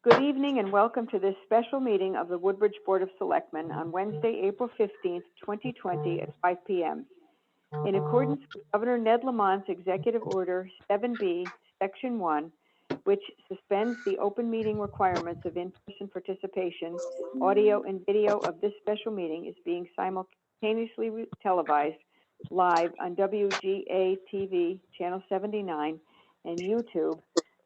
Good evening and welcome to this special meeting of the Woodbridge Board of Selectmen on Wednesday, April 15th, 2020 at 5 p.m. In accordance with Governor Ned Lamont's Executive Order 7B, Section 1, which suspends the open meeting requirements of in-person participation, audio and video of this special meeting is being simultaneously televised live on WGA-TV Channel 79 and YouTube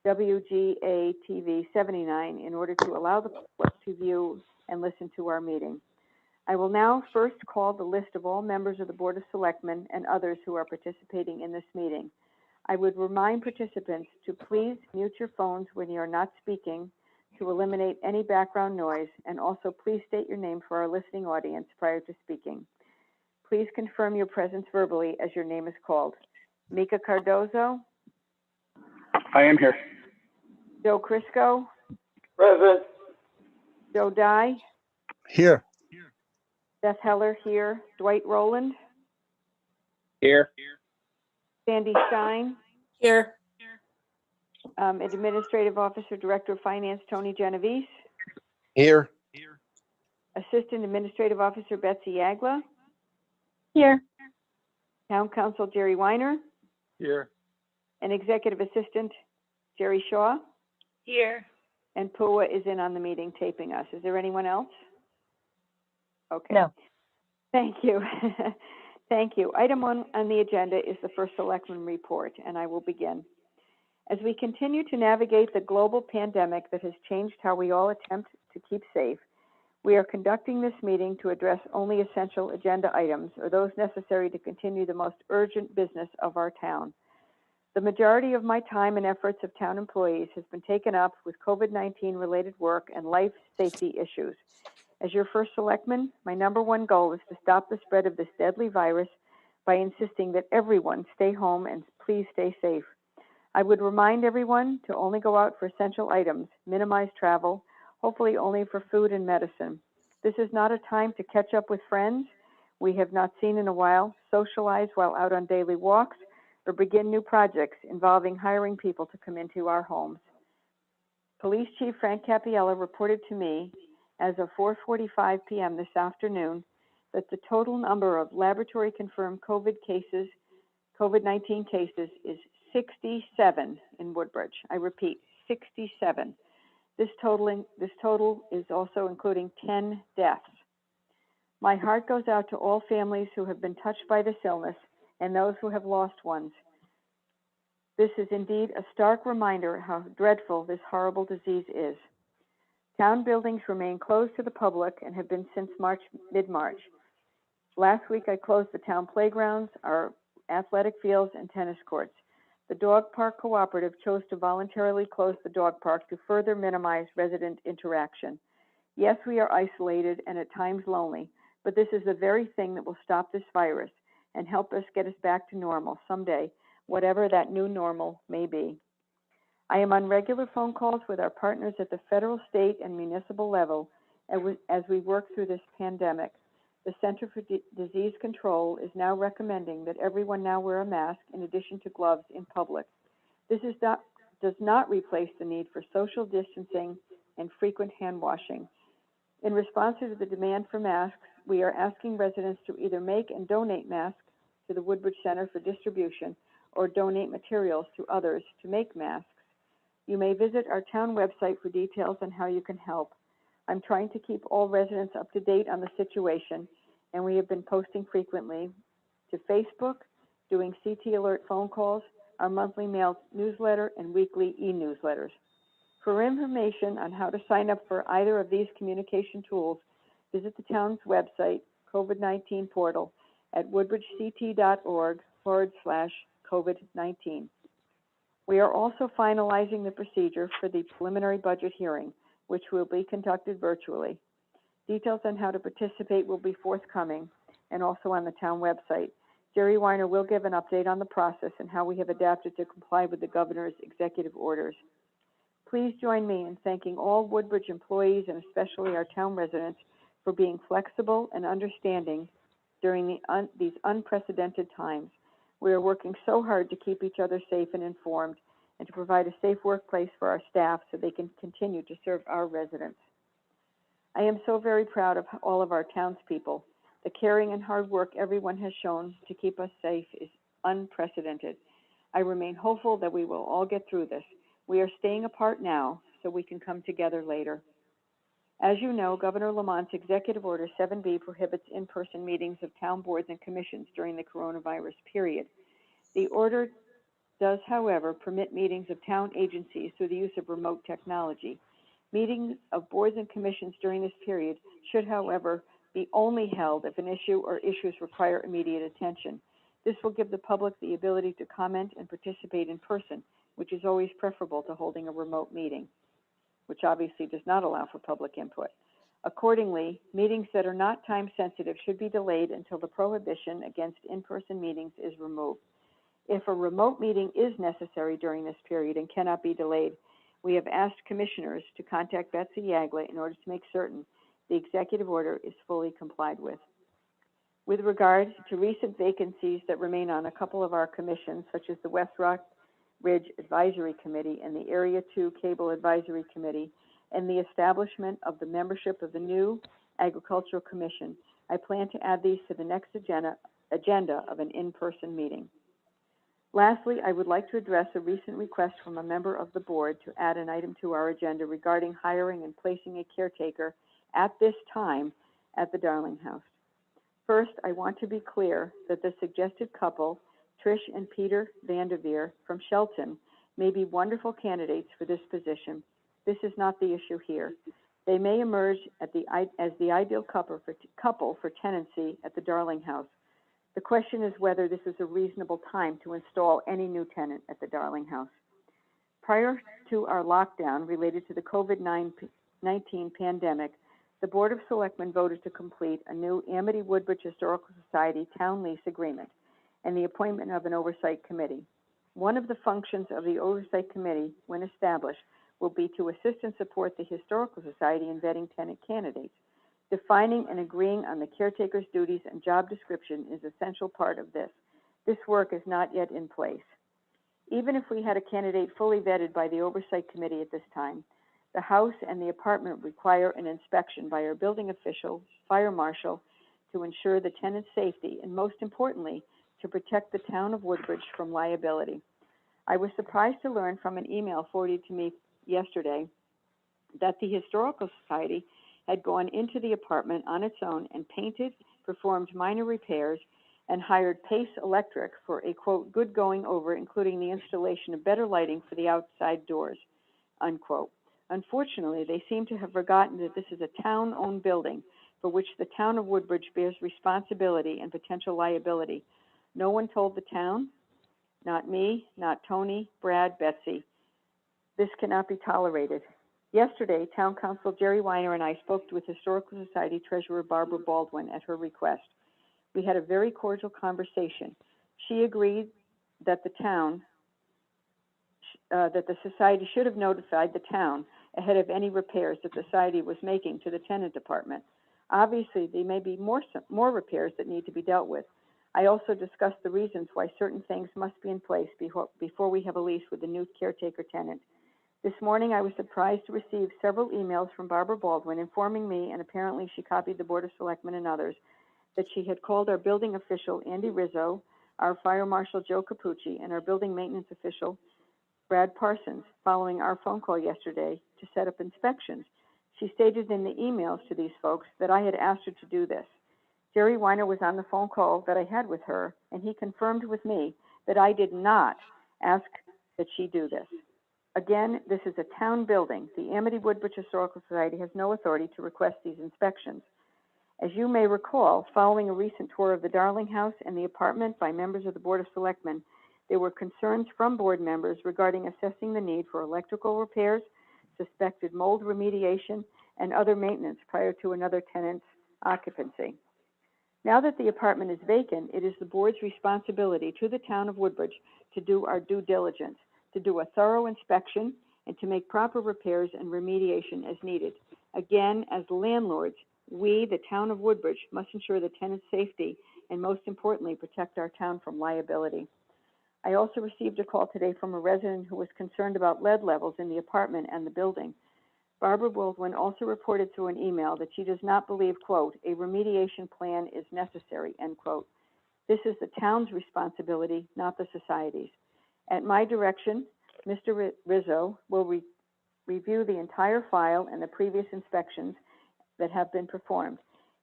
WGA-TV 79 in order to allow the public to view and listen to our meeting. I will now first call the list of all members of the Board of Selectmen and others who are participating in this meeting. I would remind participants to please mute your phones when you are not speaking to eliminate any background noise, and also please state your name for our listening audience prior to speaking. Please confirm your presence verbally as your name is called. Mika Cardozo. I am here. Joe Crisco. Present. Joe Dye. Here. Beth Heller here. Dwight Rowland. Here. Sandy Stein. Here. Administrative Officer, Director of Finance, Tony Genovese. Here. Assistant Administrative Officer, Betsy Yagla. Here. Town Council, Jerry Weiner. Here. And Executive Assistant, Jerry Shaw. Here. And Pua is in on the meeting taping us. Is there anyone else? Okay. No. Thank you. Thank you. Item 1 on the agenda is the first Selectman report, and I will begin. As we continue to navigate the global pandemic that has changed how we all attempt to keep safe, we are conducting this meeting to address only essential agenda items or those necessary to continue the most urgent business of our town. The majority of my time and efforts of town employees has been taken up with COVID-19 related work and life safety issues. As your first selectman, my number one goal is to stop the spread of this deadly virus by insisting that everyone stay home and please stay safe. I would remind everyone to only go out for essential items, minimize travel, hopefully only for food and medicine. This is not a time to catch up with friends we have not seen in a while, socialize while out on daily walks, or begin new projects involving hiring people to come into our homes. Police Chief Frank Cappiella reported to me as of 4:45 p.m. this afternoon that the total number of laboratory confirmed COVID-19 cases is 67 in Woodbridge. I repeat, 67. This total is also including 10 deaths. My heart goes out to all families who have been touched by this illness and those who have lost ones. This is indeed a stark reminder how dreadful this horrible disease is. Town buildings remain closed to the public and have been since mid-March. Last week I closed the town playgrounds, our athletic fields, and tennis courts. The dog park cooperative chose to voluntarily close the dog park to further minimize resident interaction. Yes, we are isolated and at times lonely, but this is the very thing that will stop this virus and help us get us back to normal someday, whatever that new normal may be. I am on regular phone calls with our partners at the federal, state, and municipal level as we work through this pandemic. The Center for Disease Control is now recommending that everyone now wear a mask in addition to gloves in public. This does not replace the need for social distancing and frequent hand washing. In response to the demand for masks, we are asking residents to either make and donate masks to the Woodbridge Center for distribution or donate materials to others to make masks. You may visit our town website for details on how you can help. I'm trying to keep all residents up to date on the situation, and we have been posting frequently to Facebook, doing CT Alert phone calls, our monthly mail newsletter, and weekly e-newsletters. For information on how to sign up for either of these communication tools, visit the town's website, COVID-19 portal, at woodbridgect.org/COVID-19. We are also finalizing the procedure for the preliminary budget hearing, which will be conducted virtually. Details on how to participate will be forthcoming and also on the town website. Jerry Weiner will give an update on the process and how we have adapted to comply with the governor's executive orders. Please join me in thanking all Woodbridge employees and especially our town residents for being flexible and understanding during these unprecedented times. We are working so hard to keep each other safe and informed, and to provide a safe workplace for our staff so they can continue to serve our residents. I am so very proud of all of our townspeople. The caring and hard work everyone has shown to keep us safe is unprecedented. I remain hopeful that we will all get through this. We are staying apart now so we can come together later. As you know, Governor Lamont's Executive Order 7B prohibits in-person meetings of town boards and commissions during the coronavirus period. The order does, however, permit meetings of town agencies through the use of remote technology. Meetings of boards and commissions during this period should, however, be only held if an issue or issues require immediate attention. This will give the public the ability to comment and participate in person, which is always preferable to holding a remote meeting, which obviously does not allow for public input. Accordingly, meetings that are not time sensitive should be delayed until the prohibition against in-person meetings is removed. If a remote meeting is necessary during this period and cannot be delayed, we have asked commissioners to contact Betsy Yagla in order to make certain the executive order is fully complied with. With regard to recent vacancies that remain on a couple of our commissions, such as the West Rock Ridge Advisory Committee and the Area 2 Cable Advisory Committee, and the establishment of the membership of the new Agricultural Commission, I plan to add these to the next agenda of an in-person meeting. Lastly, I would like to address a recent request from a member of the board to add an item to our agenda regarding hiring and placing a caretaker at this time at the Darling House. First, I want to be clear that the suggested couple, Trish and Peter Vanderveer from Shelton, may be wonderful candidates for this position. This is not the issue here. They may emerge as the ideal couple for tenancy at the Darling House. The question is whether this is a reasonable time to install any new tenant at the Darling House. Prior to our lockdown related to the COVID-19 pandemic, the Board of Selectmen voted to complete a new Amity-Woodbridge Historical Society town lease agreement and the appointment of an oversight committee. One of the functions of the oversight committee, when established, will be to assist and support the Historical Society in vetting tenant candidates. Defining and agreeing on the caretaker's duties and job description is an essential part of this. This work is not yet in place. Even if we had a candidate fully vetted by the Oversight Committee at this time, the house and the apartment require an inspection by our building official, fire marshal, to ensure the tenant's safety and, most importantly, to protect the town of Woodbridge from liability. I was surprised to learn from an email forwarded to me yesterday that the Historical Society had gone into the apartment on its own and painted, performed minor repairs, and hired Pace Electric for a, quote, good going over, including the installation of better lighting for the outside doors, unquote. Unfortunately, they seem to have forgotten that this is a town-owned building for which the town of Woodbridge bears responsibility and potential liability. No one told the town, not me, not Tony, Brad, Betsy. This cannot be tolerated. Yesterday, Town Council Jerry Weiner and I spoke with Historical Society Treasurer Barbara Baldwin at her request. We had a very cordial conversation. She agreed that the society should have notified the town ahead of any repairs that the society was making to the tenant department. Obviously, there may be more repairs that need to be dealt with. I also discussed the reasons why certain things must be in place before we have a lease with the new caretaker tenant. This morning, I was surprised to receive several emails from Barbara Baldwin informing me, and apparently she copied the Board of Selectmen and others, that she had called our building official, Andy Rizzo, our fire marshal, Joe Capucci, and our building maintenance official, Brad Parsons, following our phone call yesterday to set up inspections. She stated in the emails to these folks that I had asked her to do this. Jerry Weiner was on the phone call that I had with her, and he confirmed with me that I did not ask that she do this. Again, this is a town building. The Amity-Woodbridge Historical Society has no authority to request these inspections. As you may recall, following a recent tour of the Darling House and the apartment by members of the Board of Selectmen, there were concerns from board members regarding assessing the need for electrical repairs, suspected mold remediation, and other maintenance prior to another tenant's occupancy. Now that the apartment is vacant, it is the board's responsibility to the town of Woodbridge to do our due diligence, to do a thorough inspection, and to make proper repairs and remediation as needed. Again, as landlords, we, the town of Woodbridge, must ensure the tenant's safety and, most importantly, protect our town from liability. I also received a call today from a resident who was concerned about lead levels in the apartment and the building. Barbara Baldwin also reported through an email that she does not believe, quote, a remediation plan is necessary, end quote. This is the town's responsibility, not the society's. At my direction, Mr. Rizzo will review the entire file and the previous inspections that have been performed.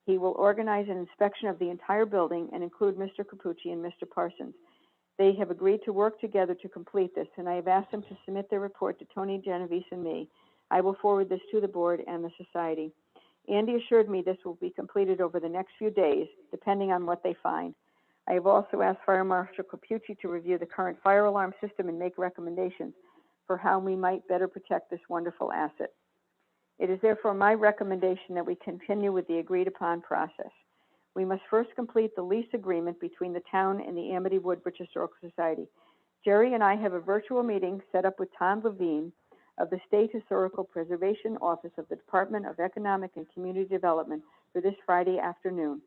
He will organize an inspection of the entire building and include Mr. Capucci and Mr. Parsons. They have agreed to work together to complete this, and I have asked them to submit their report to Tony, Genovese, and me. I will forward this to the board and the society. Andy assured me this will be completed over the next few days, depending on what they find. I have also asked Fire Marshal Capucci to review the current fire alarm system and make recommendations for how we might better protect this wonderful asset. It is therefore my recommendation that we continue with the agreed-upon process. We must first complete the lease agreement between the town and the Amity Woodbridge Historical Society. Jerry and I have a virtual meeting set up with Tom Levine of the State Historical Preservation Office of the Department of Economic and Community Development for this Friday afternoon.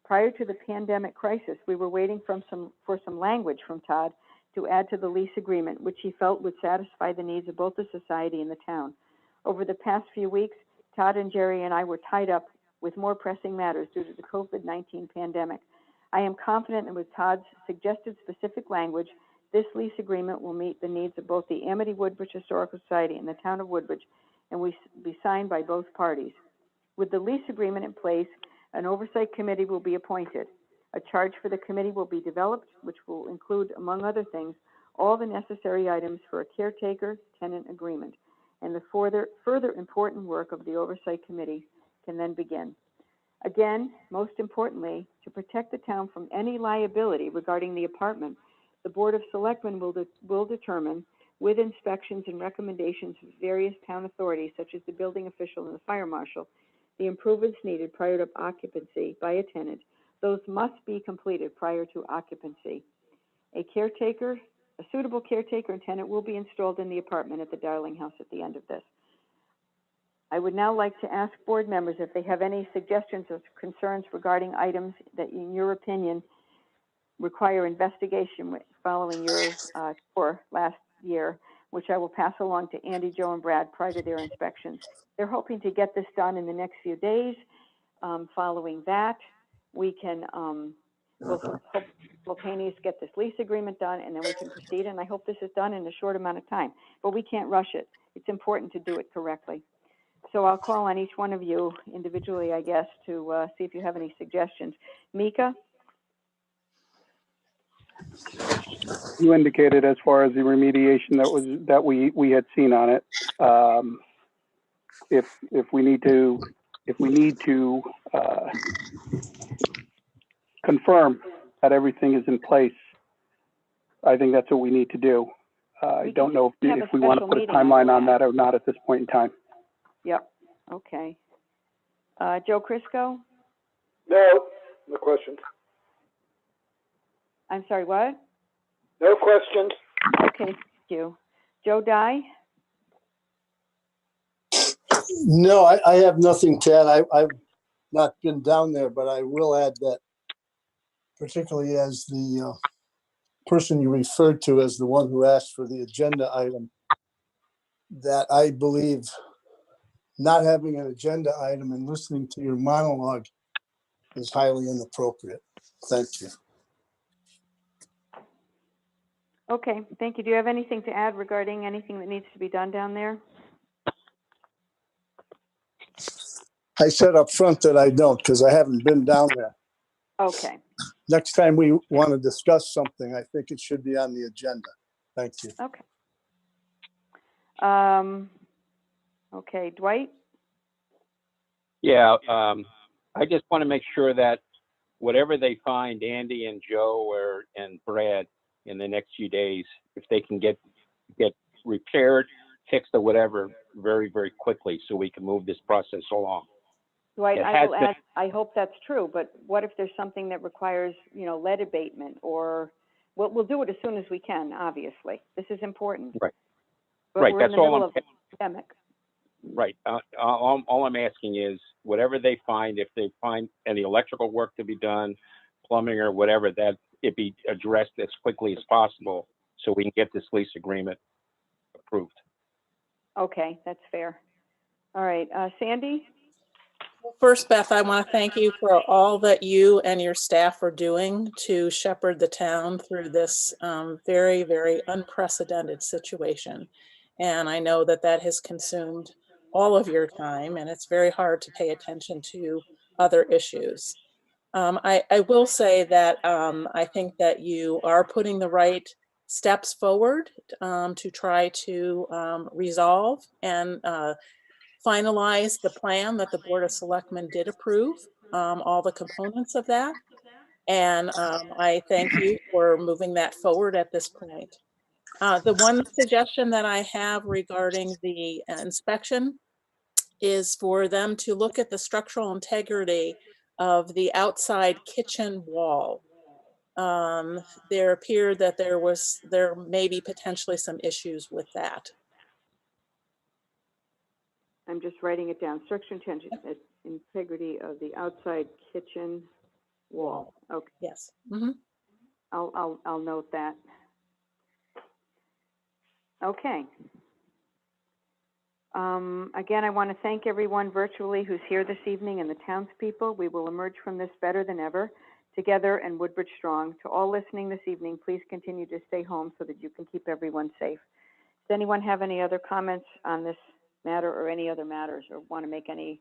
Prior to the pandemic crisis, we were waiting for some language from Todd to add to the lease agreement, which he felt would satisfy the needs of both the society and the town. Over the past few weeks, Todd and Jerry and I were tied up with more pressing matters due to the COVID-19 pandemic. I am confident that with Todd's suggested specific language, this lease agreement will meet the needs of both the Amity Woodbridge Historical Society and the town of Woodbridge, and will be signed by both parties. With the lease agreement in place, an oversight committee will be appointed. A charge for the committee will be developed, which will include, among other things, all the necessary items for a caretaker-tenant agreement. And the further important work of the oversight committee can then begin. Again, most importantly, to protect the town from any liability regarding the apartment, the Board of Selectmen will determine, with inspections and recommendations of various town authorities, such as the building official and the fire marshal, the improvements needed prior to occupancy by a tenant. Those must be completed prior to occupancy. A suitable caretaker and tenant will be installed in the apartment at the Darling House at the end of this. I would now like to ask board members if they have any suggestions or concerns regarding items that, in your opinion, require investigation following your tour last year, which I will pass along to Andy, Joe, and Brad prior to their inspections. They're hoping to get this done in the next few days. Following that, we can we'll simultaneously get this lease agreement done, and then we can proceed. And I hope this is done in a short amount of time. But we can't rush it. It's important to do it correctly. So I'll call on each one of you individually, I guess, to see if you have any suggestions. Mika? You indicated as far as the remediation that we had seen on it. If we need to confirm that everything is in place, I think that's what we need to do. I don't know if we want to put a timeline on that or not at this point in time. Yep. Okay. Joe Crisco? No questions. I'm sorry, what? No questions. Okay, thank you. Joe Dye? No, I have nothing to add. I've not been down there, but I will add that particularly as the person you referred to as the one who asked for the agenda item, that I believe not having an agenda item and listening to your monologue is highly inappropriate. Thank you. Okay, thank you. Do you have anything to add regarding anything that needs to be done down there? I said up front that I don't because I haven't been down there. Okay. Next time we want to discuss something, I think it should be on the agenda. Thank you. Okay. Okay, Dwight? Yeah, I just want to make sure that whatever they find, Andy and Joe and Brad in the next few days, if they can get repaired, fixed, or whatever, very, very quickly, so we can move this process along. Dwight, I will add, I hope that's true, but what if there's something that requires, lead abatement, or we'll do it as soon as we can, obviously. This is important. Right. But right, we're that's in the all middle I'm of the pandemic. Right. All I'm asking is whatever they find, if they find any electrical work to be done, plumbing or whatever, that it be addressed as quickly as possible so we can get this lease agreement approved. Okay, that's fair. All right, Sandy? First, Beth, I want to thank you for all that you and your staff are doing to shepherd the town through this very, very unprecedented situation. And I know that that has consumed all of your time, and it's very hard to pay attention to other issues. I will say that I think that you are putting the right steps forward to try to resolve and finalize the plan that the Board of Selectmen did approve, all the components of that. And I thank you for moving that forward at this point. The one suggestion that I have regarding the inspection is for them to look at the structural integrity of the outside kitchen wall. There appeared that there may be potentially some issues with that. I'm just writing it down. Structural integrity of the outside kitchen wall. Okay, Yes. Mm-hmm. I'll note that. Okay. Again, I want to thank everyone virtually who's here this evening and the townspeople. We will emerge from this better than ever, together and Woodbridge strong. To all listening this evening, please continue to stay home so that you can keep everyone safe. Does anyone have any other comments on this matter or any other matters, or want to make any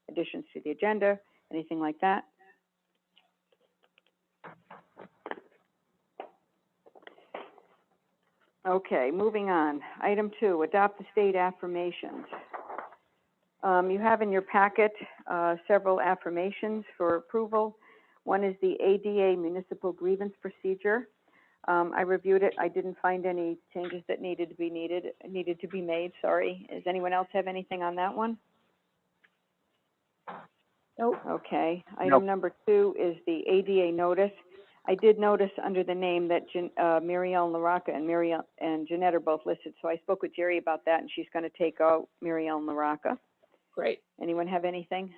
additions to the agenda, anything like that? Okay, moving on. Item 2, adopt the state affirmations. You have in your packet several affirmations for approval. One is the ADA municipal grievance procedure. I reviewed it. I didn't find any changes that needed to be made. Sorry. Does anyone else have anything on that one? Nope. Okay. Item Nope. number 2 is the ADA notice. I did notice under the name that Mary Ellen LaRocca and Jeanette are both listed, so I spoke with Jerry about that, and she's going to take out Mary Ellen LaRocca. Great. Anyone have anything?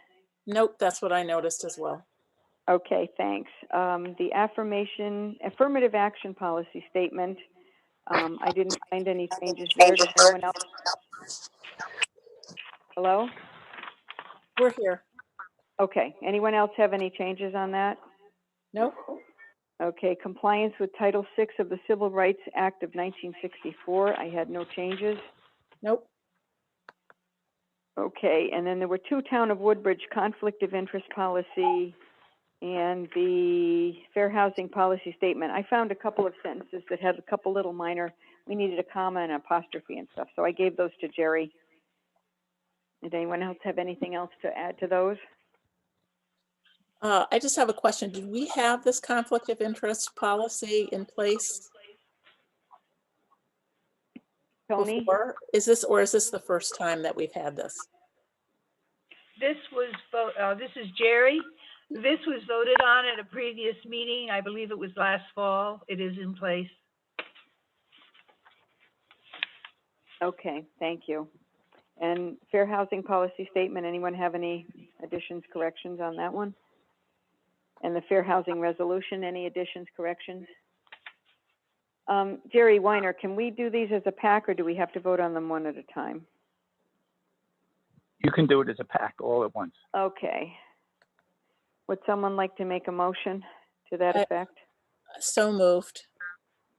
Nope, that's what I noticed as well. Okay, thanks. The affirmative action policy statement, I didn't find any changes there. Does anyone else? Hello? We're here. Okay, anyone else have any changes on that? Nope. Okay, compliance with Title VI of the Civil Rights Act of 1964, I had no changes. Nope. Okay, and then there were 2 Town of Woodbridge conflict of interest policy and the fair housing policy statement. I found a couple of sentences that had a couple little minor, we needed a comma and apostrophe and stuff, so I gave those to Jerry. Did anyone else have anything else to add to those? I just have a question. Did we have this conflict of interest policy in place Tony? before? Is this the first time that we've had this? This is Jerry. This was voted on at a previous meeting. I believe it was last fall. It is in place. Okay, thank you. And fair housing policy statement, anyone have any additions, corrections on that one? And the fair housing resolution, any additions, corrections? Jerry Weiner, can we do these as a pack, or do we have to vote on them one at a time? You can do it as a pack all at once. Okay. Would someone like to make a motion to that effect? So moved.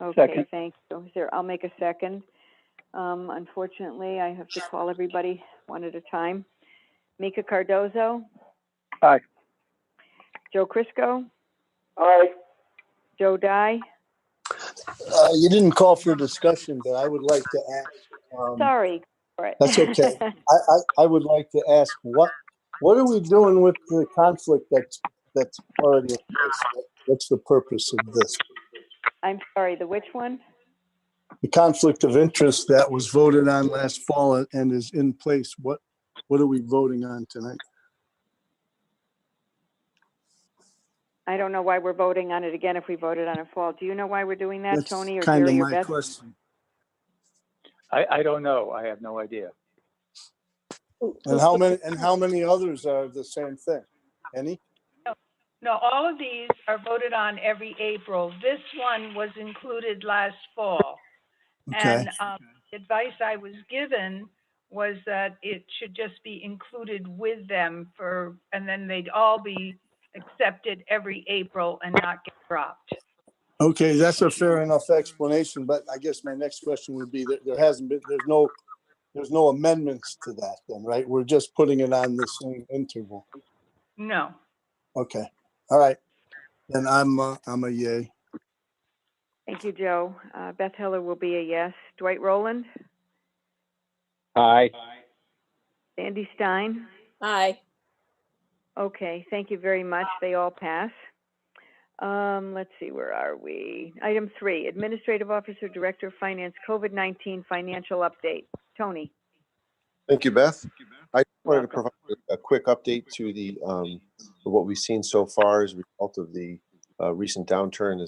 Okay, Second. thank you. I'll make a second. Unfortunately, I have to call everybody one at a time. Mika Cardozo? Aye. Joe Crisco? Aye. Joe Dye? You didn't call for a discussion, but I would like to ask. Sorry. All right. That's okay. I would like to ask, what are we doing with the conflict that's already in place? What's the purpose of this? I'm sorry, the which one? The conflict of interest that was voted on last fall and is in place. What are we voting on tonight? I don't know why we're voting on it again if we voted on it fall. Do you know why we're doing that, That's Tony, or kind of Jerry, or my Beth? question. I don't know. I have no idea. And how many others are the same thing? Any? No, all of these are voted on every April. This one was included last fall. Okay, And the advice I was given was that it should just be included with them and then they'd all be accepted every April and not get dropped. okay, that's a fair enough explanation, but I guess my next question would be that there's no amendments to that then, right? We're just putting it on the same interval. No. Okay, all right. Then I'm a yay. Thank you, Joe. Beth Heller will be a yes. Dwight Rowland, Aye. Sandy Stein. Aye. Okay, thank you very much. They all pass. Let's see, where are we? Item 3, Administrative Officer, Director of Finance, COVID-19 Financial Update. Tony. Thank you, Beth. I wanted to Welcome. provide a quick update to the what we've seen so far as a result of the recent downturn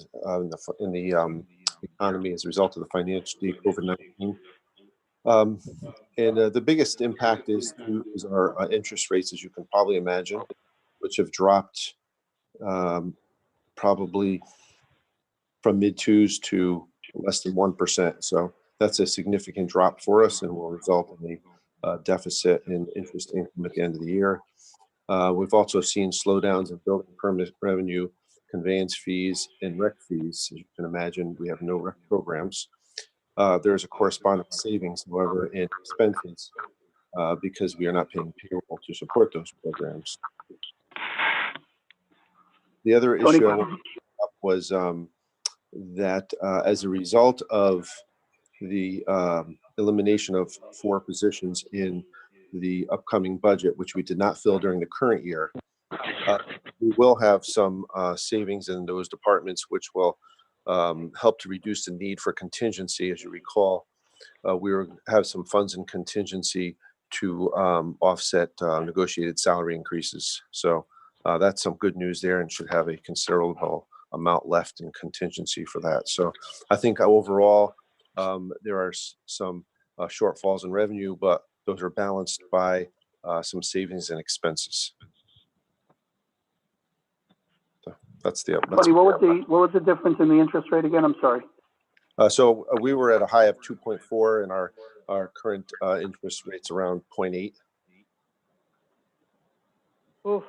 in the economy as a result of the COVID-19. And the biggest impact is our interest rates, as you can probably imagine, which have dropped probably from mid-2s to less than 1%. So that's a significant drop for us and will result in a deficit in interest income at the end of the year. We've also seen slowdowns in building permit revenue, conveyance fees, and rec fees. As you can imagine, we have no rec programs. There's a corresponding savings, however, in expenses because we are not paying payroll to support those programs. The other Tony, issue I wanted to bring up was that as a result of the elimination of 4 positions in the upcoming budget, which we did not fill during the current year, we will have some savings in those departments, which will help to reduce the need for contingency. As you recall, we have some funds in contingency to offset negotiated salary increases. So that's some good news there and should have a considerable amount left in contingency for that. So I think overall, there are some shortfalls in revenue, but those are balanced by some savings and expenses. So that's Tony, what was the difference in the interest rate again? I'm sorry. So we were at a high of 2.4 and our current interest rate's around 0.8. Oof.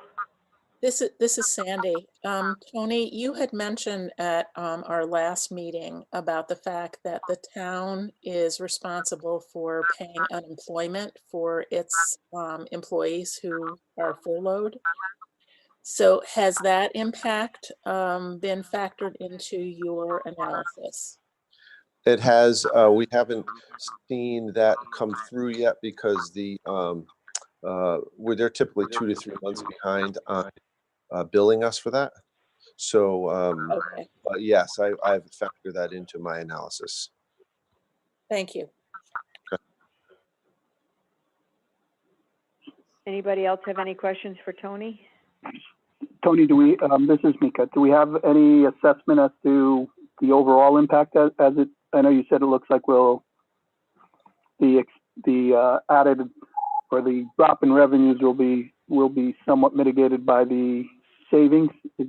This is Sandy. Tony, you had mentioned at our last meeting about the fact that the town is responsible for paying unemployment for its employees who are furloughed. So has that impact been factored into your analysis? It has. We haven't seen that come through yet because they're typically 2 to 3 months behind on billing us for that. So Okay. yes, I've factored that into my analysis. Thank you. Okay. Anybody else have any questions for Tony? Tony, this is Mika. Do we have any assessment as to the overall impact as it, I know you said it looks like the added or the drop in revenues will be somewhat mitigated by the savings. Is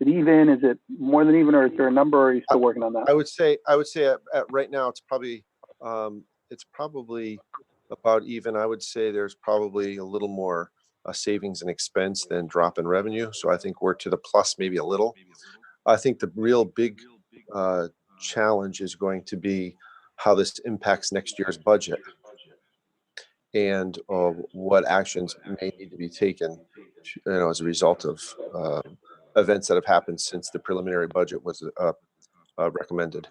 it even? Is it more than even, or is there a number, or are you still working on that? I would say at right now it's probably about even. I would say there's probably a little more savings and expense than drop in revenue. So I think we're to the plus maybe a little. I think the real big challenge is going to be how this impacts next year's budget and what actions may need to be taken as a result of events that have happened since the preliminary budget was recommended.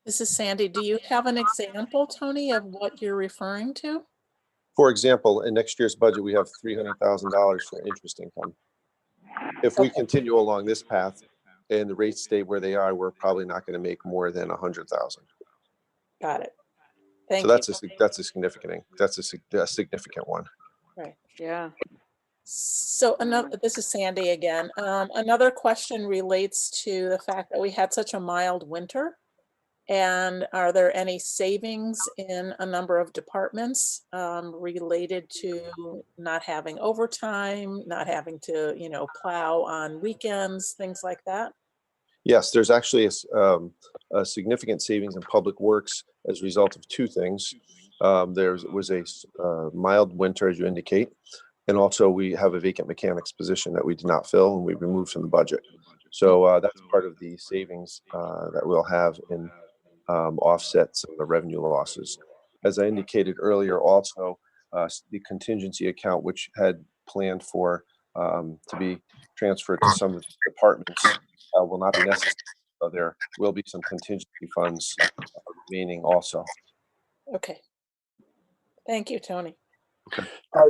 This is Sandy. Do you have an example, Tony, of what you're referring to? For example, in next year's budget, we have $300,000 for interest income. If we continue along this path and the rates stay where they are, we're probably not going to make more than 100,000. Got it. Thank so that's a significant one. Right. Yeah. So this is Sandy again. Another question relates to the fact that we had such a mild winter. And are there any savings in a number of departments related to not having overtime, not having to, you know, plow on weekends, things like that? Yes, there's actually a significant savings in public works as a result of two things. There was a mild winter, as you indicate, and also we have a vacant mechanics position that we did not fill and we removed from the budget. So that's part of the savings that we'll have in offset some of the revenue losses. As I indicated earlier, also the contingency account, which had planned for to be transferred to some of the departments, will not be necessary. So there will be some contingency funds remaining also. Okay. Thank you, Tony.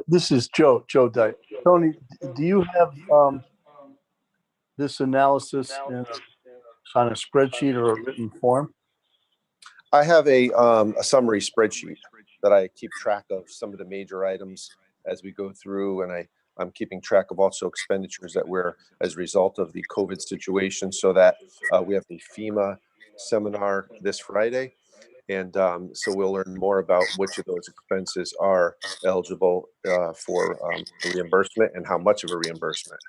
This is Joe Dyke. Tony, do you have this analysis on a spreadsheet or a written form? I have a summary spreadsheet that I keep track of some of the major items as we go through, and I'm keeping track of also expenditures that were as a result of the COVID situation, so that we have the FEMA seminar this Friday. And so we'll learn more about which of those expenses are eligible for reimbursement and how much of a reimbursement.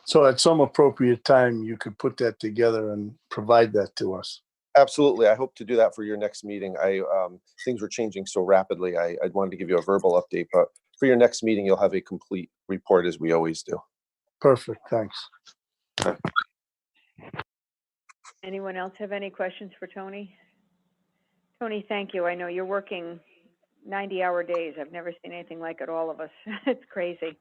So at some appropriate time, you could put that together and provide that to us. Absolutely. I hope to do that for your next meeting. Things were changing so rapidly. I wanted to give you a verbal update, but for your next meeting, you'll have a complete report as we always do. Perfect. Thanks. Anyone else have any questions for Tony? Tony, thank you. I know you're working 90-hour days. I've never seen anything like it, all of us. It's crazy.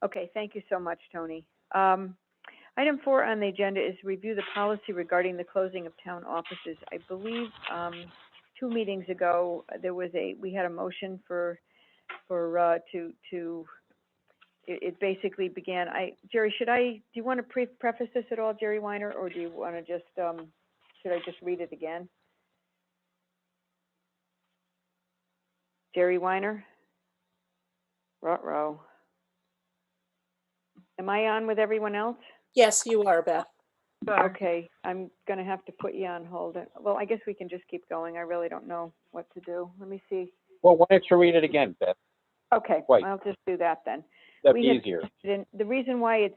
Okay, thank you so much, Tony. Item 4 on the agenda is review the policy regarding the closing of town offices. I believe 2 meetings ago we had a motion it basically began. Jerry, do you want to preface this at all, Jerry Weiner, or do you want to just should I just read it again? Jerry Weiner? Ruh-roh. Am I on with everyone else? Yes, you are, Beth. Okay, I'm going to have to put you on hold. Well, I guess we can just keep going. I really don't know what to do. Let me see. Well, why don't you read it again, Beth? Okay, Wait. I'll just do that then. That'd be easier. The reason why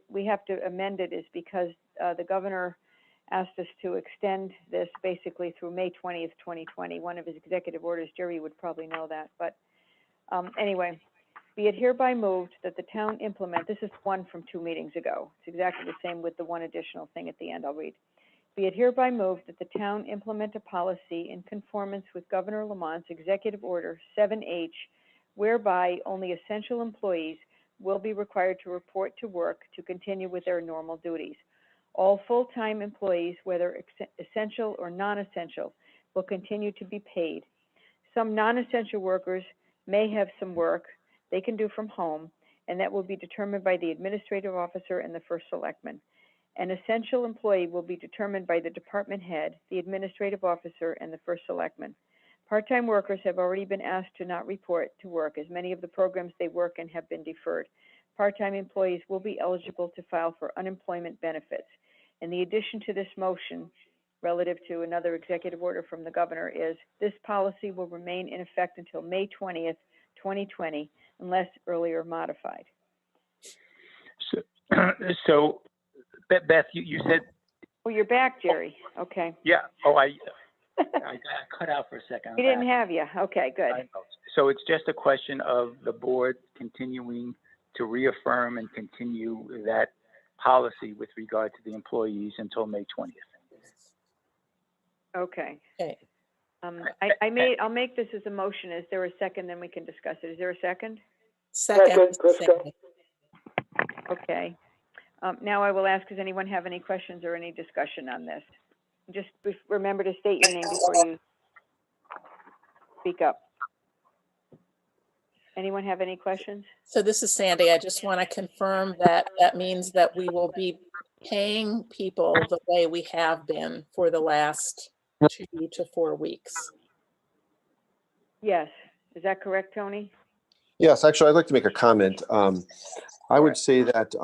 we have to amend it is because the governor asked us to extend this basically through May 20th, 2020. One of his executive orders, Jerry would probably know that. But anyway, be it hereby moved that the town implement, this is one from 2 meetings ago. It's exactly the same with the one additional thing at the end I'll read. Be it hereby moved that the town implement a policy in conformance with Governor Lamont's Executive Order 7H, whereby only essential employees will be required to report to work to continue with their normal duties. All full-time employees, whether essential or non-essential, will continue to be paid. Some non-essential workers may have some work they can do from home, and that will be determined by the administrative officer and the first selectman. An essential employee will be determined by the department head, the administrative officer, and the first selectman. Part-time workers have already been asked to not report to work, as many of the programs they work in have been deferred. Part-time employees will be eligible to file for unemployment benefits. And the addition to this motion, relative to another executive order from the governor, is this policy will remain in effect until May 20th, 2020, unless earlier modified. So Beth, you said. Oh, you're back, Jerry. Okay. Yeah. Oh, I got cut out for a second. We didn't have you. Okay, good. So it's just a question of the board continuing to reaffirm and continue that policy with regard to the employees until May 20th. Okay. Okay. I'll make this as a motion. Is there a second? Then we can discuss it. Is there a second? Second. Crisco. Okay. Now I will ask, does anyone have any questions or any discussion on this? Just remember to state your name before you speak up. Anyone have any questions? So this is Sandy. I just want to confirm that that means that we will be paying people the way we have been for the last 2 to 4 weeks. Yes. Is that correct, Tony? Yes, actually, I'd like to make a comment. I would say that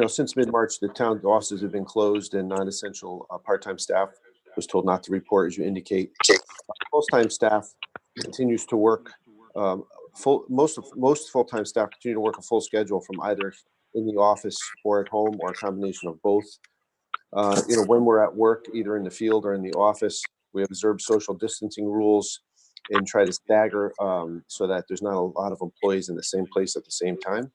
since mid-March, the town offices have been closed and non-essential part-time staff was told not to report, as you indicate. Full-time staff continues to work. Most full-time staff continue to work a full schedule from either in the office or at home, or a combination of both. When we're at work, either in the field or in the office, we observe social distancing rules and try to stagger so that there's not a lot of employees in the same place at the same time.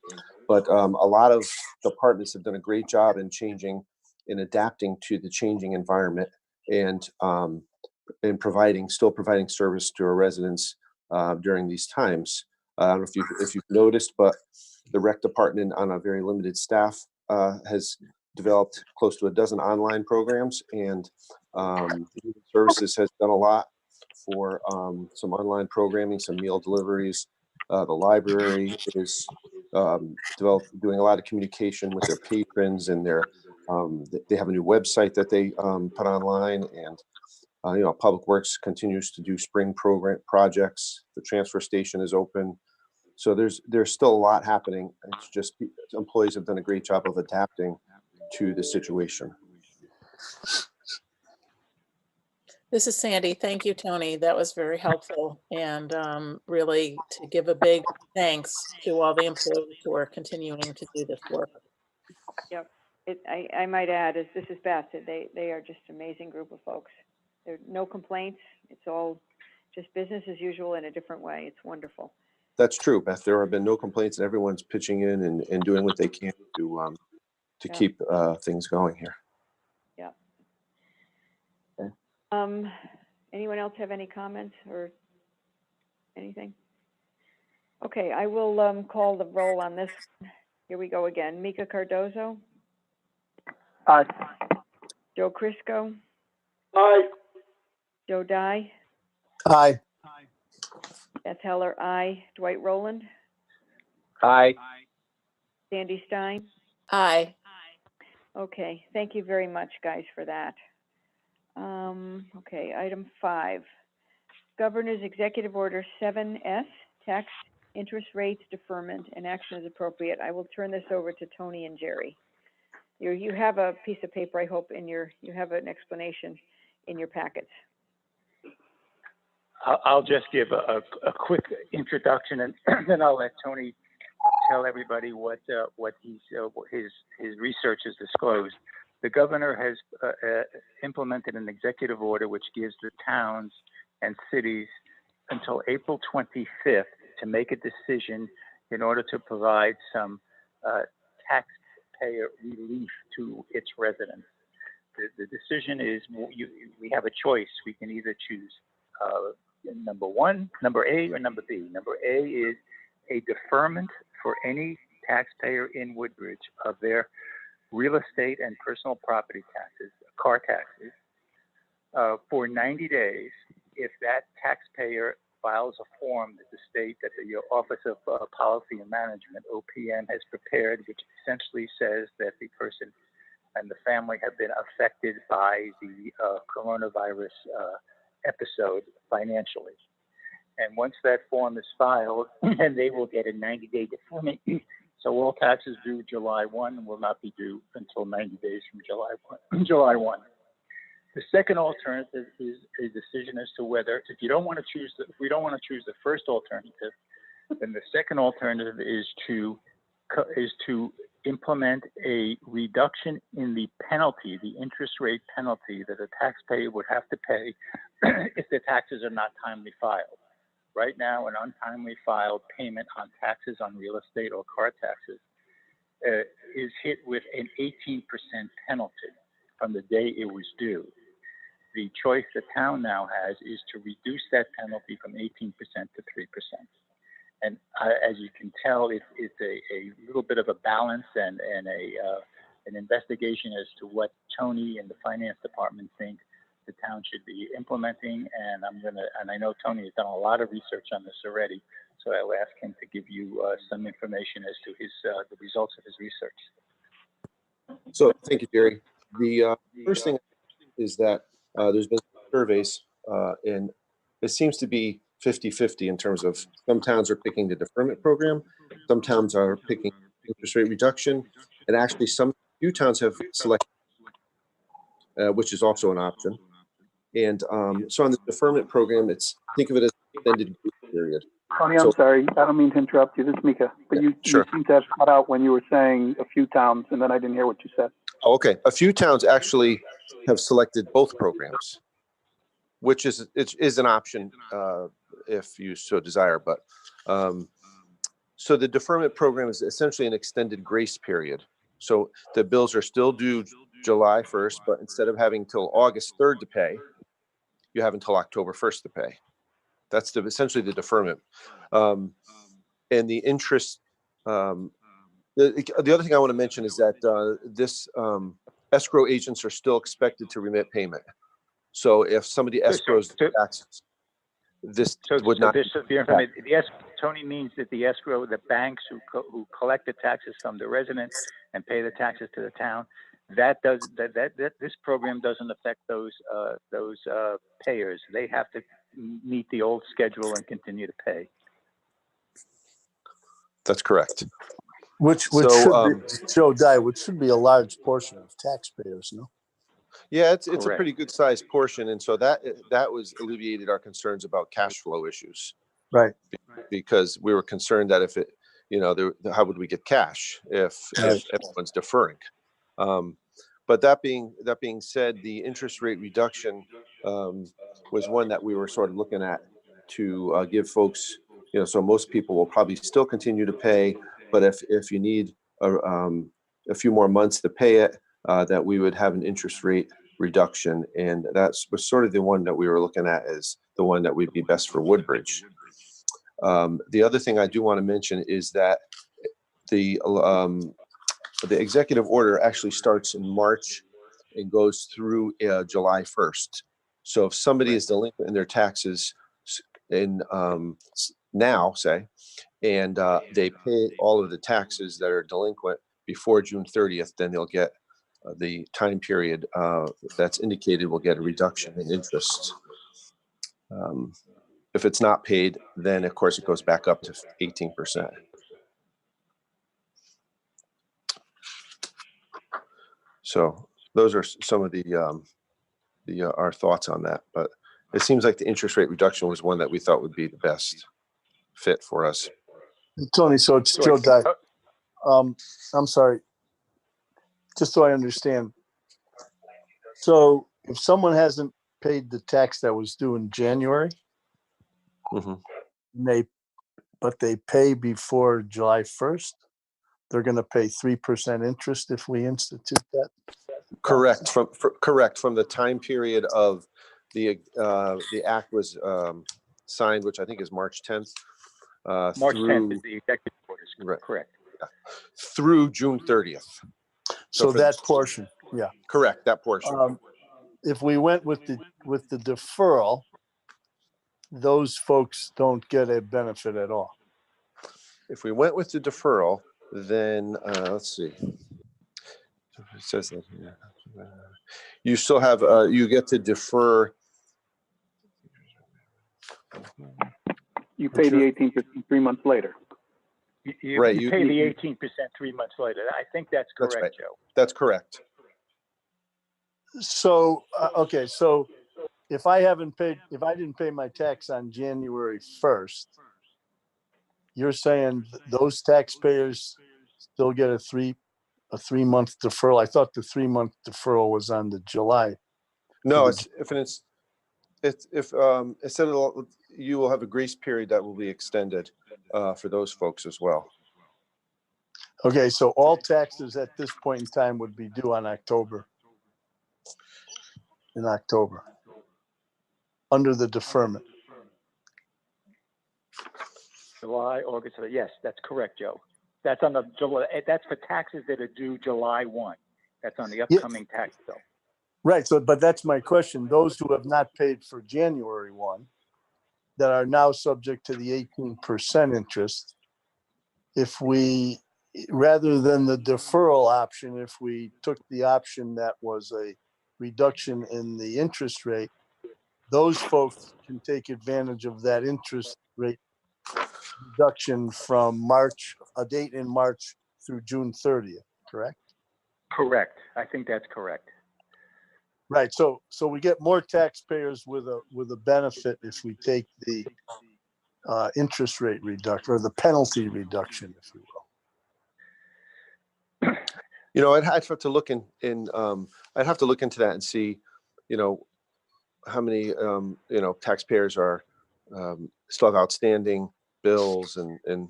But a lot of departments have done a great job in changing and adapting to the changing environment, and still providing service to our residents during these times. I don't know if you've noticed, but the rec department, on a very limited staff, has developed close to a dozen online programs, and Human Services has done a lot for some online programming, some meal deliveries. The library is doing a lot of communication with their patrons, and they have a new website that they put online, and Public Works continues to do spring program projects. The transfer station is open. So there's still a lot happening. It's just employees have done a great job of adapting to the situation. This is Sandy. Thank you, Tony. That was very helpful, and really to give a big thanks to all the employees who are continuing to do this work. Yep. I might add, this is Beth, they are just an amazing group of folks. There are no complaints. It's all just business as usual in a different way. It's wonderful. That's true, Beth. There have been no complaints, and everyone's pitching in and doing what they can to keep things going here. Yeah. Okay. Anyone else have any comments or anything? Okay, I will call the roll on this. Here we go again. Mika Cardozo. Aye. Joe Crisco. Aye. Joe Dye. Aye. Beth Heller, aye. Dwight Rowland. Aye. Sandy Stein. Aye. Okay, thank you very much, guys, for that. Okay, item 5. Governor's Executive Order 7S, tax interest rates deferment, and action is appropriate. I will turn this over to Tony and Jerry. You have a piece of paper, I hope, you have an explanation in your packets. I'll just give a quick introduction, and then I'll let Tony tell everybody what his research has disclosed. The governor has implemented an executive order which gives the towns and cities until April 25th to make a decision in order to provide some taxpayer relief to its residents. The decision is we have a choice. We can either choose number A, or number B. Number A is a deferment for any taxpayer in Woodbridge of their real estate and personal property taxes, car taxes, for 90 days if that taxpayer files a form that the state, that the Office of Policy and Management, OPM, has prepared, which essentially says that the person and the family have been affected by the coronavirus episode financially. And once that form is filed, then they will get a 90-day deferment. So all taxes due July 1 will not be due until 90 days from July 1. The second alternative is a decision as to whether, if we don't want to choose the first alternative, then the second alternative is to implement a reduction in the penalty, the interest rate penalty that a taxpayer would have to pay if the taxes are not timely filed. Right now, an untimely filed payment on taxes on real estate or car taxes is hit with an 18% penalty from the day it was due. The choice the town now has is to reduce that penalty from 18% to 3%. And as you can tell, it's a little bit of a balance and an investigation as to what Tony and the finance department think the town should be implementing. And I know Tony has done a lot of research on this already, so I'll ask him to give you some information as to the results of his research. So thank you, Jerry. The first thing is that there's been surveys, and it seems to be 50-50 in terms of some towns are picking the deferment program, some towns are picking interest rate reduction. And actually few towns have selected, which is also an option. And so on the deferment program, think of it as extended grace period. Tony, I'm sorry. I don't mean to interrupt you. This is Mika. But you Sure. seem to have cut out when you were saying a few towns, and then I didn't hear what you said. Oh, okay. A few towns actually have selected both programs, which is an option if you so desire. But so the deferment program is essentially an extended grace period. So the bills are still due July 1st, but instead of having till August 3rd to pay, you have until October 1st to pay. That's essentially the deferment. And the interest, the other thing I want to mention is that this escrow agents are still expected to remit payment. So if somebody escrows the taxes, this would not. Tony means that the escrow, the banks who collect the taxes from the resident and pay the taxes to the town, this program doesn't affect those payers. They have to meet the old schedule and continue to pay. That's correct. Which should be a large portion of taxpayers, no? Yeah, it's a pretty good sized portion, and so that was alleviated our concerns about cash flow issues, right? Because we were concerned that if it, how would we get cash if everyone's deferring? But that being said, the interest rate reduction was one that we were sort of looking at to give folks, so most people will probably still continue to pay, but if you need a few more months to pay it, that we would have an interest rate reduction. And that was sort of the one that we were looking at as the one that would be best for Woodbridge. The other thing I do want to mention is that the executive order actually starts in March and goes through July 1st. So if somebody is delinquent in their taxes now, say, and they pay all of the taxes that are delinquent before June 30th, then they'll get the time period that's indicated will get a reduction in interest. If it's not paid, then of course it goes back up to 18%. So those are some of our thoughts on that. But it seems like the interest rate reduction was one that we thought would be the best fit for us. Tony, so it's Joe Dye. I'm sorry. Just so I understand. So if someone hasn't paid the tax that was due in January, but they pay before July 1st, they're going to pay 3% interest if we institute that? Correct. From the time period of the act was signed, which I think is March 10th. March 10th is the executive order. Correct. Through June 30th. So that portion, yeah. Correct, that portion. If we went with the deferral, those folks don't get a benefit at all. If we went with the deferral, then let's see. It says that here. You still have you get to defer. You pay the 18% 3 months later. You pay the 18% 3 months later. I think that's correct, right. Joe. That's correct. So okay, so if I didn't pay my tax on January 1st, you're saying those taxpayers still get a 3 month deferral? I thought the 3 month deferral was on the July. No, instead of, you will have a grace period that will be extended for those folks as well. Okay, so all taxes at this point in time would be due in October, under the deferment. July, August, yes, that's correct, Joe. That's on the July. That's for taxes that are due July 1. That's on the upcoming tax bill. Right. So, but that's my question. Those who have not paid for January 1, that are now subject to the 18% interest, if we, rather than the deferral option, if we took the option that was a reduction in the interest rate, those folks can take advantage of that interest rate reduction from March, a date in March through June 30th, correct? Correct. I think that's correct. Right, so we get more taxpayers with a benefit if we take the interest rate reduction or the penalty reduction, if you will. You know, I'd have to look I'd have to look into that and see, you know, how many, you know, taxpayers are still have outstanding bills and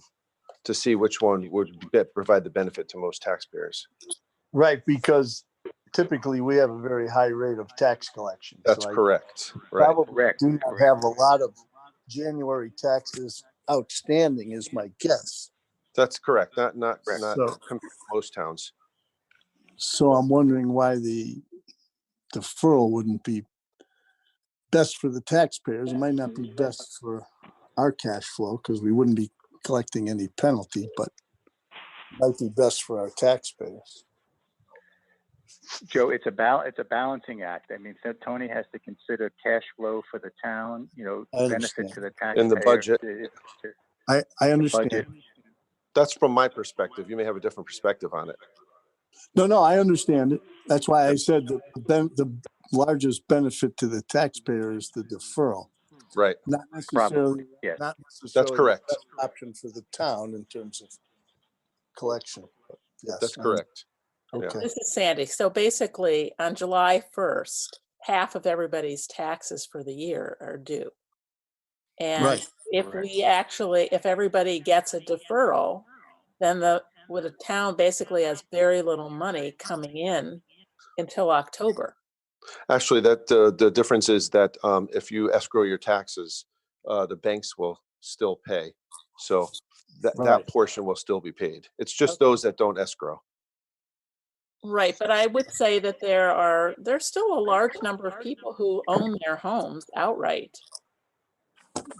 to see which one would provide the benefit to most taxpayers. Right, because typically we have a very high rate of tax collection. That's so correct. I Right. probably Correct. do not have a lot of January taxes outstanding is my guess. That's correct. Not Correct. So, compared to most towns. so I'm wondering why the deferral wouldn't be best for the taxpayers. It might not be best for our cash flow because we wouldn't be collecting any penalty, but it might be best for our taxpayers. Joe, it's a balancing act. I mean, so Tony has to consider cash flow for the town, you know, I benefit understand. to the taxpayer. In the budget. I understand. Budget. That's from my perspective. You may have a different perspective on it. No, I understand it. That's why I said the largest benefit to the taxpayer is the deferral, Right. not necessarily, Yes. not necessarily correct. the best option for the town in terms of collection. But yes, That's correct. Okay. This is Sandy. So basically, on July 1st, half of everybody's taxes for the year are due. And Right. if everybody gets a deferral, then the town basically has very little money coming in until October. Actually, that the difference is that if you escrow your taxes, the banks will still pay. So that Right. portion will still be paid. It's just those that don't escrow. Right, but I would say that there's still a large number of people who own their homes outright.